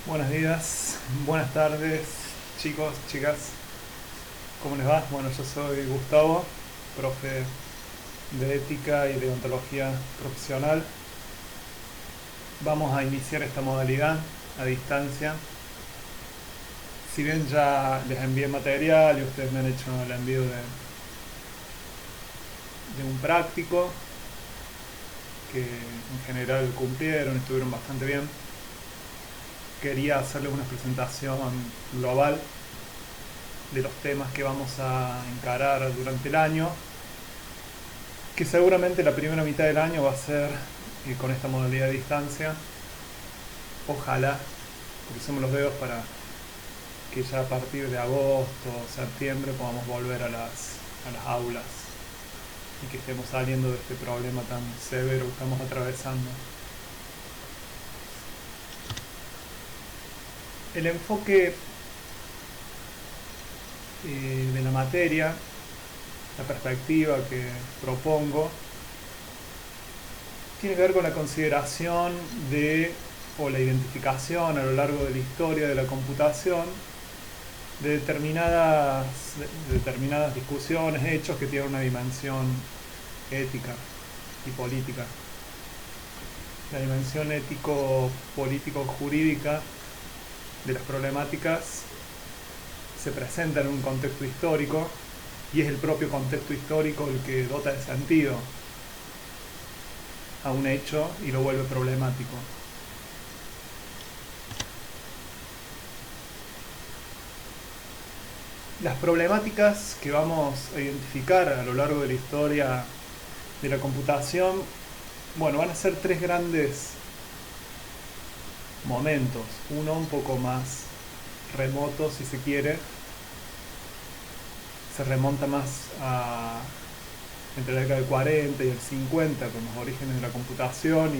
Buenos días, buenas tardes, chicos, chicas, ¿cómo les va? Bueno, yo soy Gustavo, profe de ética y de ontología profesional. Vamos a iniciar esta modalidad a distancia. Si bien ya les envié material y ustedes me han hecho el envío de un práctico, que en general cumplieron, estuvieron bastante bien, quería hacerles una presentación global de los temas que vamos a encarar durante el año, que seguramente la primera mitad del año va a ser con esta modalidad de distancia. Ojalá crucemos los dedos para que ya a partir de agosto o septiembre podamos volver a las aulas y que estemos saliendo de este problema tan severo que estamos atravesando. El enfoque de la materia, la perspectiva que propongo, tiene que ver con la consideración de, o la identificación a lo largo de la historia de la computación de determinadas discusiones, hechos que tienen una dimensión ética y política. La dimensión ético-político-jurídica de las problemáticas se presenta en un contexto histórico y es el propio contexto histórico el que dota de sentido a un hecho y lo vuelve problemático. Las problemáticas que vamos a identificar a lo largo de la historia de la computación, bueno, van a ser tres grandes momentos. Uno un poco más remoto, si se quiere, se remonta más a entre la década del 40 y el 50 con los orígenes de la computación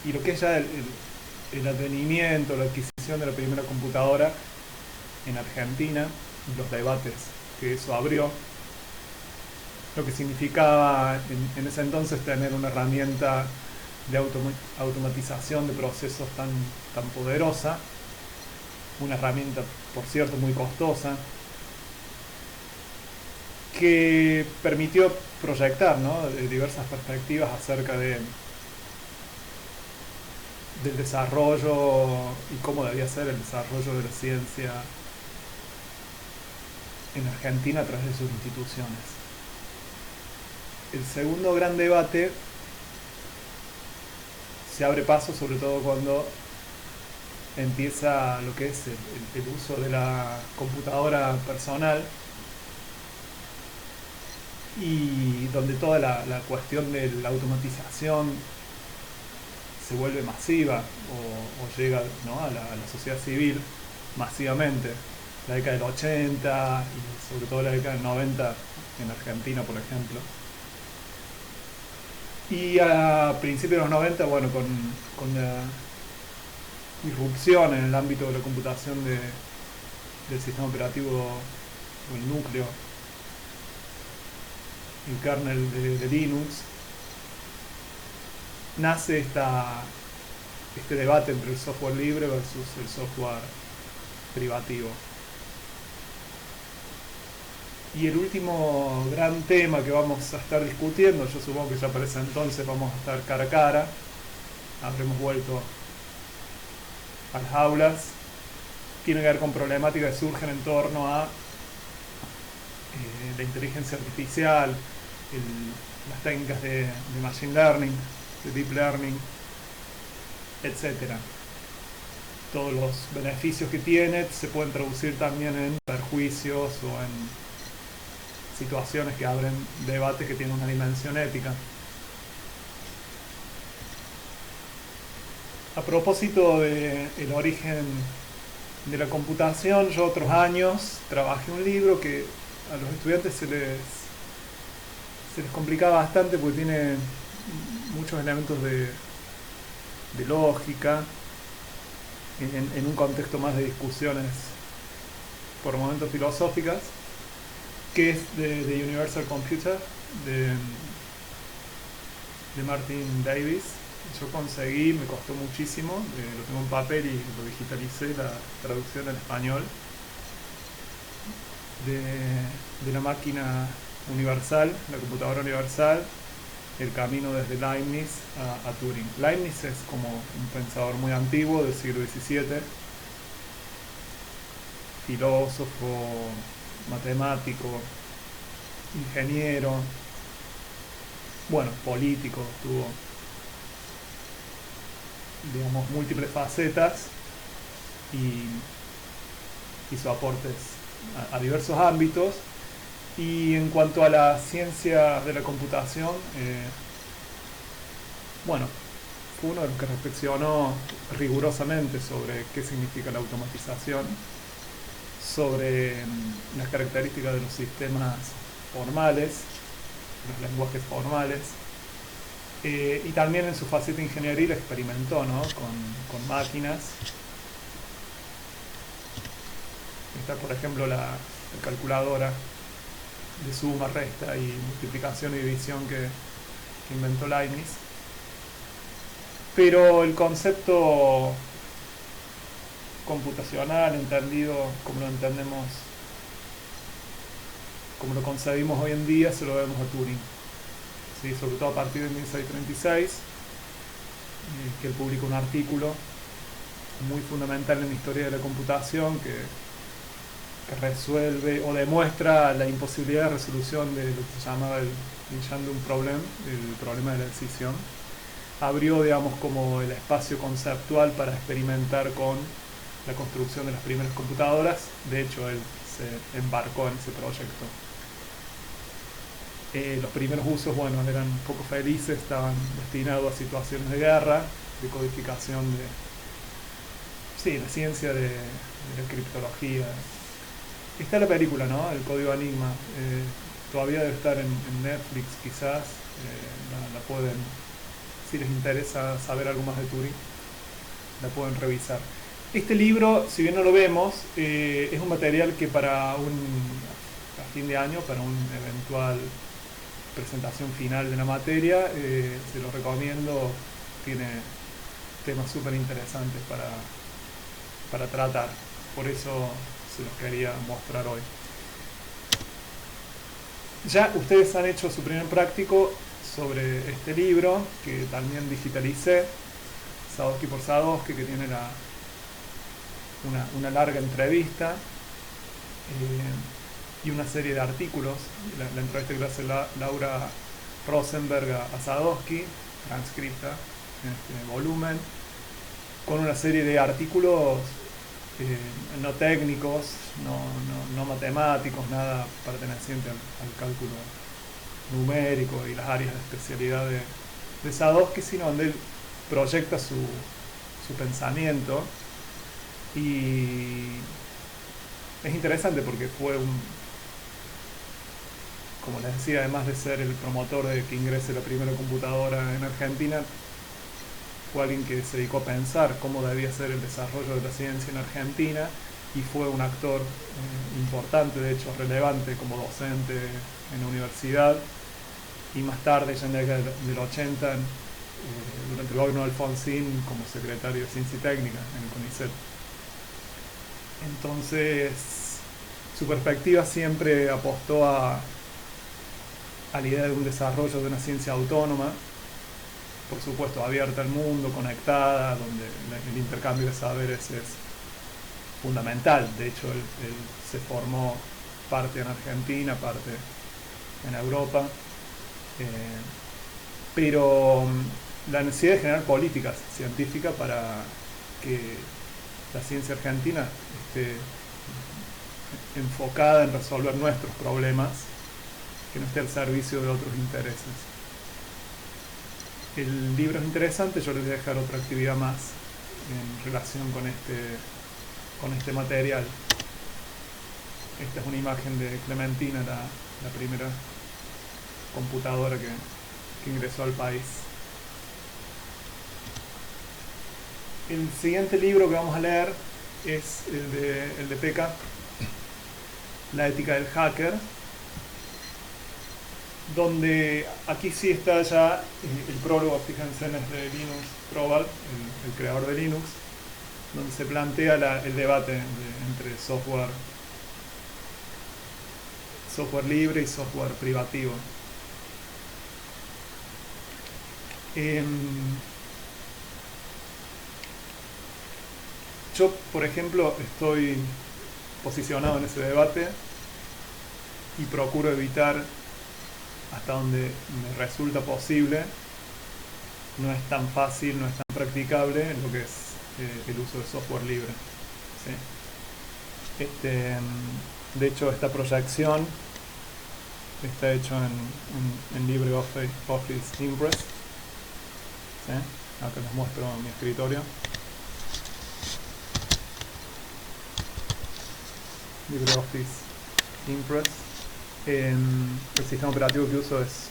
y lo que es ya el advenimiento, la adquisición de la primera computadora en Argentina, y los debates que eso abrió, lo que significaba en ese entonces tener una herramienta de automatización de procesos tan poderosa, una herramienta, por cierto, muy costosa, que permitió proyectar, ¿no?, de diversas perspectivas acerca del desarrollo y cómo debía ser el desarrollo de la ciencia en Argentina a través de sus instituciones. El segundo gran debate se abre paso sobre todo cuando empieza lo que es el uso de la computadora personal y donde toda la cuestión de la automatización se vuelve masiva o llega, ¿no?, a la sociedad civil masivamente. La década del 80 y sobre todo la década del 90 en Argentina, por ejemplo. Y a principios de los 90, bueno, con la irrupción en el ámbito de la computación del sistema operativo o el núcleo, el kernel de Linux, nace este debate entre el software libre versus el software privativo. Y el último gran tema que vamos a estar discutiendo, yo supongo que ya para ese entonces vamos a estar cara a cara, habremos vuelto a las aulas, tiene que ver con problemáticas que surgen en torno a la inteligencia artificial, las técnicas de machine learning, de deep learning, etc. Todos los beneficios que tiene se pueden traducir también en perjuicios o en situaciones que abren debates que tienen una dimensión ética. A propósito del origen de la computación, yo otros años trabajé un libro que a los estudiantes se les complicaba bastante porque tiene muchos elementos de lógica en un contexto más de discusiones por momentos filosóficas, que es de Universal Computer de Martin Davis, yo conseguí, me costó muchísimo, lo tengo en papel y lo digitalicé, la traducción al español de, de la máquina universal, la computadora universal, el camino desde Leibniz a Turing. Leibniz es como un pensador muy antiguo del siglo XVII, filósofo, matemático, ingeniero, bueno, político, tuvo, digamos, múltiples facetas y hizo aportes a diversos ámbitos. Y en cuanto a la ciencia de la computación, bueno, fue uno de los que reflexionó rigurosamente sobre qué significa la automatización, sobre las características de los sistemas formales, los lenguajes formales, y también en su faceta ingenieril experimentó, ¿no?, con máquinas. Está, por ejemplo, la calculadora de suma, resta y multiplicación y división que inventó Leibniz. Pero el concepto computacional, entendido como lo entendemos, como lo concebimos hoy en día, se lo debemos a Turing. ¿Sí? Sobre todo a partir de 1636, que él publicó un artículo muy fundamental en la historia de la computación que resuelve o demuestra la imposibilidad de resolución de lo que se llamaba el Engendrum Problem, el problema de la decisión. Abrió, digamos, como el espacio conceptual para experimentar con la construcción de las primeras computadoras. De hecho, él se embarcó en ese proyecto. Los primeros usos, bueno, eran poco felices, estaban destinados a situaciones de guerra, de codificación de, sí, la ciencia de la criptología. Está la película, ¿no?, El Código Enigma. Todavía debe estar en Netflix, quizás. La pueden, si les interesa saber algo más de Turing, la pueden revisar. Este libro, si bien no lo vemos, es un material que a fin de año, para un eventual presentación final de la materia, se lo recomiendo. Tiene temas súper interesantes para tratar. Por eso se los quería mostrar hoy. Ya ustedes han hecho su primer práctico sobre este libro, que también digitalicé, Sadowski por Sadowski, que tiene una larga entrevista y una serie de artículos. La entrevista que le hace Laura Rosenberg a Sadowski, transcrita en este volumen, con una serie de artículos no técnicos, no matemáticos, nada perteneciente al cálculo numérico y las áreas de especialidad de Sadowski, sino donde él proyecta su pensamiento. Y es interesante porque fue como les decía, además de ser el promotor de que ingrese la primera computadora en Argentina, fue alguien que se dedicó a pensar cómo debía ser el desarrollo de la ciencia en Argentina, y fue un actor importante, de hecho relevante, como docente en la universidad, y más tarde, ya en la década del 80, durante el gobierno de Alfonsín, como secretario de Ciencia y Técnica en el CONICET. Entonces, su perspectiva siempre apostó a la idea de un desarrollo de una ciencia autónoma, por supuesto abierta al mundo, conectada, donde el intercambio de saberes es fundamental. De hecho, él se formó parte en Argentina, parte en Europa, pero la necesidad de generar políticas científicas para que la ciencia argentina esté enfocada en resolver nuestros problemas, que no esté al servicio de otros intereses. El libro es interesante, yo les voy a dejar otra actividad más en relación con este material. Esta es una imagen de Clementina, la primera computadora que ingresó al país. El siguiente libro que vamos a leer es el de Peka, La ética del hacker. donde aquí sí está ya el prólogo, fíjense, es de Linus Torvald, el creador de Linux, donde se plantea el debate entre software libre y software privativo. Yo, por ejemplo, estoy posicionado en ese debate y procuro evitar, hasta donde me resulta posible, no es tan fácil, no es tan practicable lo que es el uso de software libre. ¿Sí? De hecho, esta proyección está hecho en LibreOffice Impress. ¿Sí? Acá les muestro mi escritorio. LibreOffice Impress. El sistema operativo que uso es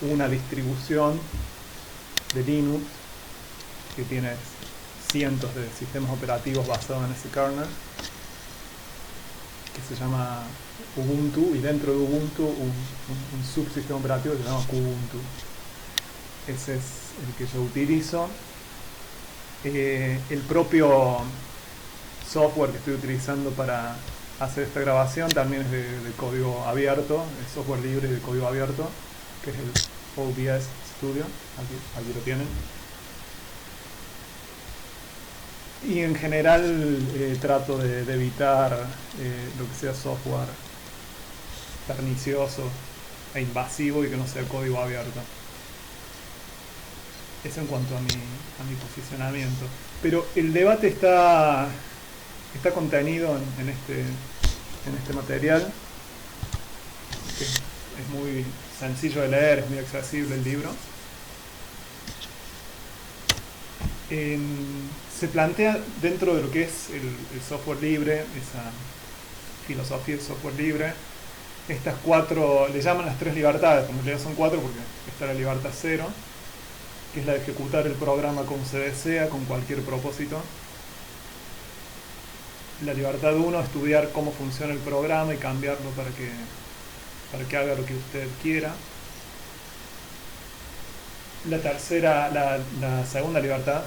una distribución de Linux que tiene cientos de sistemas operativos basados en ese kernel, que se llama Ubuntu, y dentro de Ubuntu un subsistema operativo que se llama Kubuntu. Ese es el que yo utilizo. El propio software que estoy utilizando para hacer esta grabación también es de código abierto, es software libre de código abierto, que es el OBS Studio. Aquí lo tienen. Y en general trato de evitar lo que sea software pernicioso e invasivo y que no sea código abierto. Eso en cuanto a mi posicionamiento. Pero el debate está contenido en este material, que es muy sencillo de leer, es muy accesible el libro. Se plantea dentro de lo que es el software libre, esa filosofía del software libre, estas cuatro, le llaman las tres libertades, como en realidad son cuatro porque está la libertad cero, que es la de ejecutar el programa como se desea, con cualquier propósito. La libertad 1, estudiar cómo funciona el programa y cambiarlo para que haga lo que usted quiera. La tercera, la segunda libertad,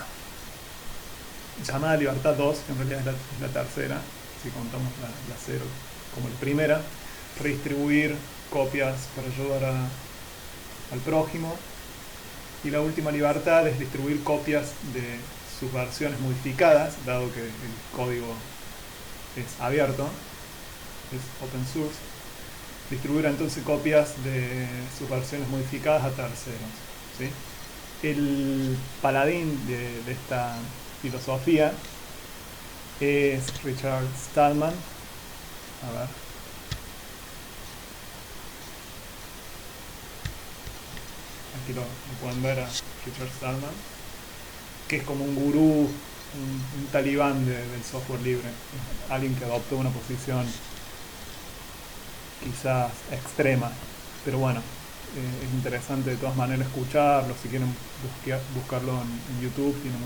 llamada libertad 2, que en realidad es la tercera, si contamos la 0 como la primera, redistribuir copias para ayudar al prójimo. Y la última libertad es distribuir copias de sus versiones modificadas, dado que el código es abierto, es open source, distribuir entonces copias de sus versiones modificadas a terceros. ¿Sí? El paladín de esta filosofía es Richard Stallman. A ver. Aquí lo pueden ver a Richard Stallman, que es como un gurú, un talibán del software libre, alguien que adoptó una posición quizás extrema, pero bueno, es interesante de todas maneras escucharlo. Si quieren buscarlo en YouTube, tiene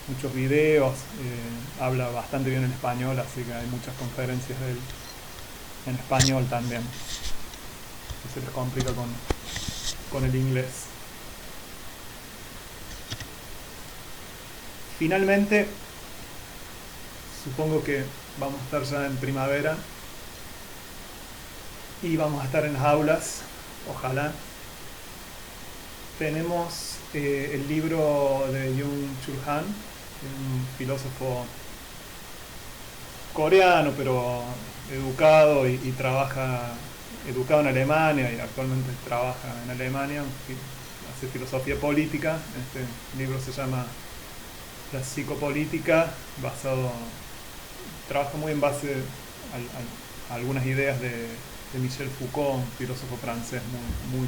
muchos videos, habla bastante bien el español, así que hay muchas conferencias de él en español también, que se les complica con el inglés. Finalmente, supongo que vamos a estar ya en primavera y vamos a estar en las aulas, ojalá. Tenemos el libro de Byung-Chul Han, un filósofo coreano, pero educado y trabaja, educado en Alemania y actualmente trabaja en Alemania, hace filosofía política. Este libro se llama La psicopolítica, trabaja muy en base a algunas ideas de Michel Foucault, un filósofo francés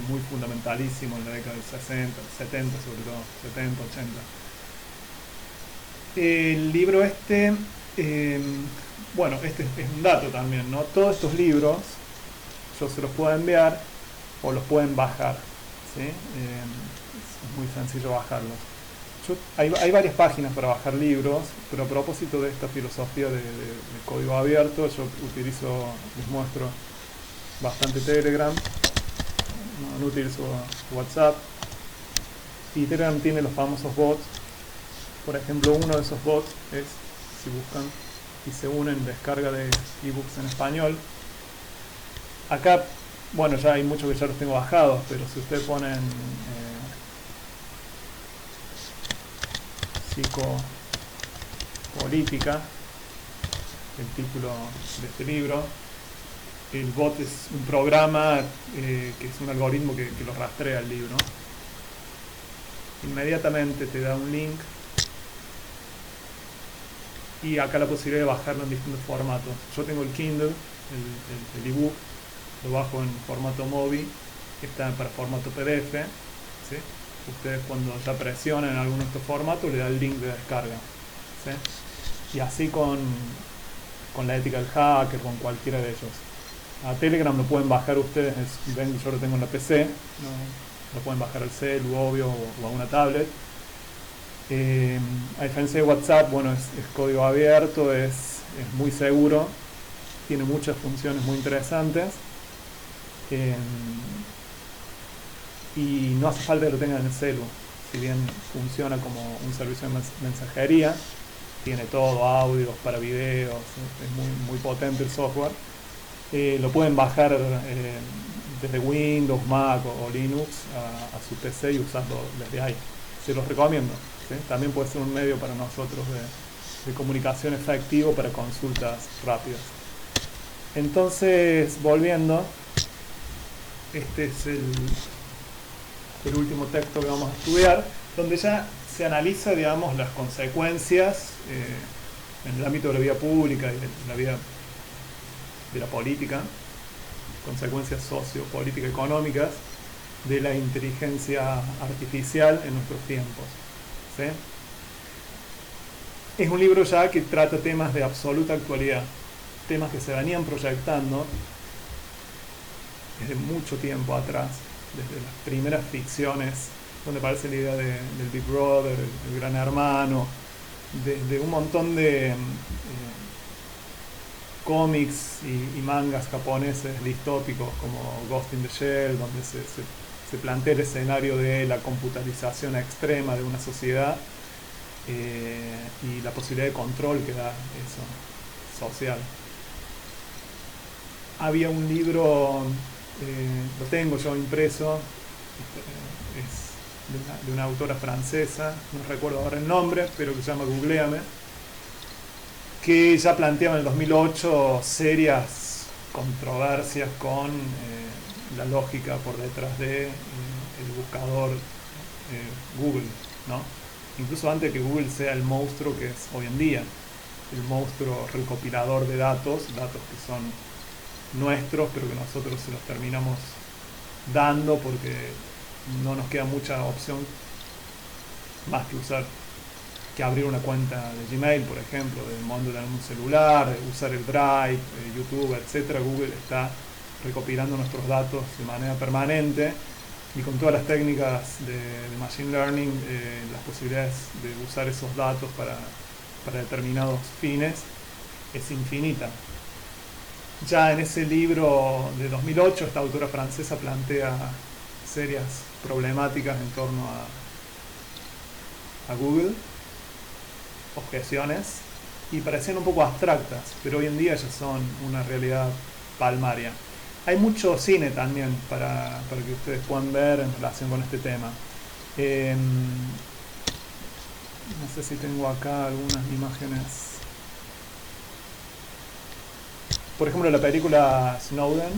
muy fundamentalísimo en la década del 60, 70 sobre todo, 70, 80. El libro bueno, este es un dato también, ¿no? Todos estos libros yo se los puedo enviar o los pueden bajar, ¿sí? Es muy sencillo bajarlos. Hay varias páginas para bajar libros, pero a propósito de esta filosofía de código abierto, yo les muestro bastante Telegram. no utilizo WhatsApp. Y Telegram tiene los famosos bots. Por ejemplo, uno de esos bots es, si buscan y se unen, descarga de ebooks en español. Acá, bueno, ya hay muchos que ya los tengo bajados, pero si ustedes ponen psicopolítica, el título de este libro, el bot es un programa que es un algoritmo que lo rastrea el libro. Inmediatamente te da un link y acá la posibilidad de bajarlo en distintos formatos. Yo tengo el Kindle, el ebook, lo bajo en formato MOBI, que está para formato PDF. ¿Sí? Ustedes cuando ya presionan alguno de estos formatos le da el link de descarga. ¿Sí? Y así con la ética del hacker, con cualquiera de ellos. A Telegram lo pueden bajar ustedes, ven, yo lo tengo en la PC, ¿no? Lo pueden bajar al celu, obvio, o a una tablet. A diferencia de WhatsApp, bueno, es código abierto, es muy seguro, tiene muchas funciones muy interesantes, y no hace falta que lo tengan en el celu. Si bien funciona como un servicio de mensajería, tiene todo, audios para videos, es muy potente el software. Lo pueden bajar desde Windows, Mac o Linux a su PC y usarlo desde ahí. Se los recomiendo. ¿Sí? También puede ser un medio para nosotros de comunicación efectivo para consultas rápidas. Entonces, volviendo, este es el último texto que vamos a estudiar, donde ya se analiza, digamos, las consecuencias en el ámbito de la vida pública y de la vida de la política, consecuencias sociopolíticas económicas de la inteligencia artificial en nuestros tiempos. ¿Sí? Es un libro ya que trata temas de absoluta actualidad, temas que se venían proyectando desde mucho tiempo atrás, desde las primeras ficciones donde aparece la idea del Big Brother, el Gran Hermano, de un montón de cómics y mangas japoneses distópicos como Ghost in the Shell, donde se plantea el escenario de la computarización extrema de una sociedad y la posibilidad de control que da eso social. Había un libro, lo tengo yo impreso, es de una autora francesa, no recuerdo ahora el nombre, pero que se llama Googleame, que ya planteaba en el 2008 serias controversias con la lógica por detrás de el buscador Google, ¿no? Incluso antes de que Google sea el monstruo que es hoy en día, el monstruo recopilador de datos que son nuestros, pero que nosotros se los terminamos dando porque no nos queda mucha opción más que abrir una cuenta de Gmail, por ejemplo, del mundo de un celular, usar el Drive, YouTube, etcétera. Google está recopilando nuestros datos de manera permanente y con todas las técnicas de Machine Learning, las posibilidades de usar esos datos para determinados fines es infinita. Ya en ese libro de 2008, esta autora francesa plantea serias problemáticas en torno a Google, objeciones, y parecían un poco abstractas, pero hoy en día ya son una realidad palmaria. Hay mucho cine también para que ustedes puedan ver en relación con este tema. No sé si tengo acá algunas imágenes. Por ejemplo, la película Snowden,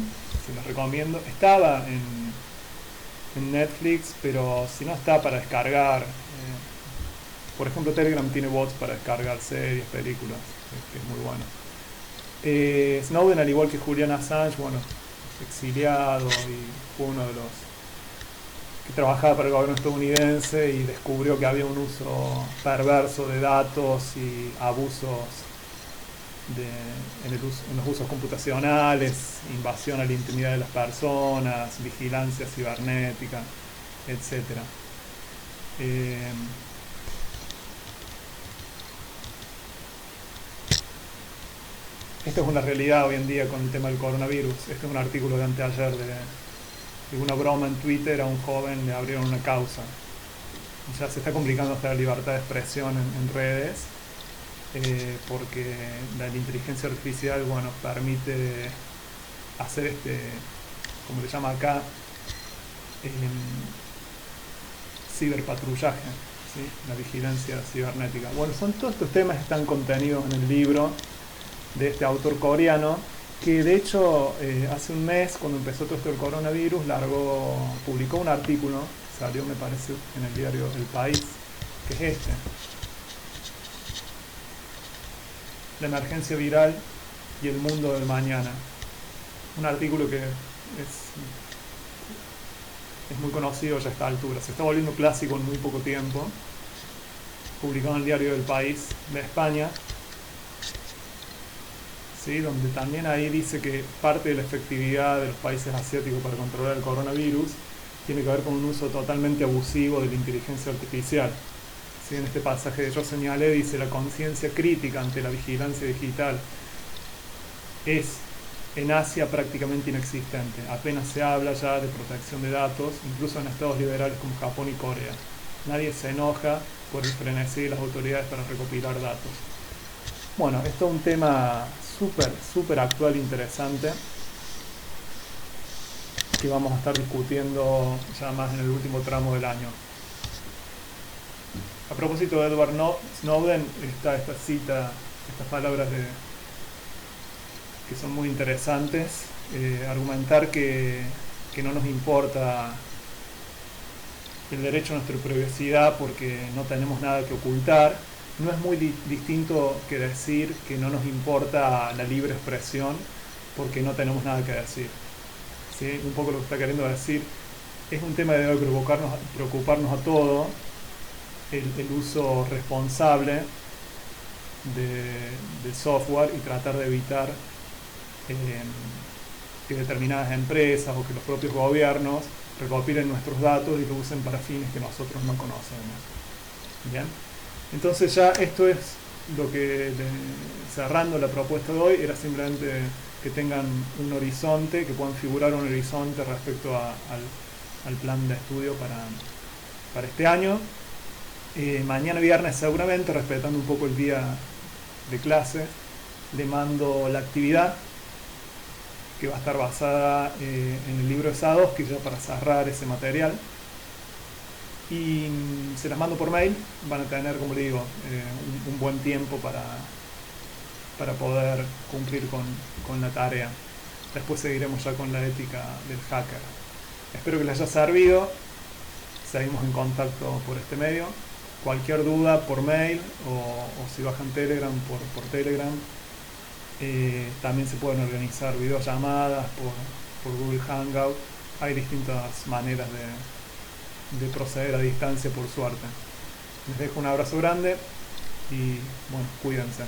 se las recomiendo. Estaba en Netflix, pero si no está para descargar. Por ejemplo, Telegram tiene bots para descargar series, películas, que es muy bueno. Snowden, al igual que Julian Assange, bueno, exiliado y fue uno de los que trabajaba para el gobierno estadounidense y descubrió que había un uso perverso de datos y abusos en los usos computacionales, invasión a la intimidad de las personas, vigilancia cibernética, etc. Esto es una realidad hoy en día con el tema del coronavirus. Este es un artículo de anteayer una broma en Twitter, a un joven le abrieron una causa. Ya se está complicando hasta la libertad de expresión en redes, porque la inteligencia artificial, bueno, permite hacer como le llama acá, ciberpatrullaje, ¿sí? La vigilancia cibernética. Bueno, son todos estos temas que están contenidos en el libro de este autor coreano, que de hecho hace un mes, cuando empezó todo esto del coronavirus, publicó un artículo, salió me parece en el diario El País, que es la emergencia viral y el mundo del mañana. Un artículo que es muy conocido ya a esta altura, se está volviendo clásico en muy poco tiempo, publicado en el diario El País de España, ¿sí? Donde también ahí dice que parte de la efectividad de los países asiáticos para controlar el coronavirus tiene que ver con un uso totalmente abusivo de la inteligencia artificial. ¿Sí? En este pasaje que yo señalé dice: la conciencia crítica ante la vigilancia digital es en Asia prácticamente inexistente. Apenas se habla ya de protección de datos, incluso en estados liberales como Japón y Corea. Nadie se enoja por el frenesí de las autoridades para recopilar datos. Bueno, esto es un tema súper actual e interesante, que vamos a estar discutiendo ya más en el último tramo del año. A propósito de Edward Snowden, está esta cita, estas palabras que son muy interesantes. Argumentar que no nos importa el derecho a nuestra privacidad porque no tenemos nada que ocultar, no es muy distinto que decir que no nos importa la libre expresión porque no tenemos nada que decir. ¿Sí? Un poco lo que está queriendo decir, es un tema que debe preocuparnos a todos, el uso responsable del software, y tratar de evitar que determinadas empresas o que los propios gobiernos recopilen nuestros datos y lo usen para fines que nosotros no conocemos. Bien, entonces ya esto es lo que, cerrando la propuesta de hoy, era simplemente que tengan un horizonte, que puedan figurar un horizonte respecto al plan de estudio para este año. Mañana viernes, seguramente, respetando un poco el día de clase, le mando la actividad que va a estar basada en el libro de Sadowski, ya para cerrar ese material, y se las mando por mail. Van a tener, como le digo, un buen tiempo para poder cumplir con la tarea. Después seguiremos ya con la ética del hacker. Espero que les haya servido. Seguimos en contacto por este medio. Cualquier duda por mail o si bajan Telegram por Telegram. También se pueden organizar videollamadas por Google Hangout. Hay distintas maneras de proceder a distancia, por suerte. Les dejo un abrazo grande y bueno, cuídense.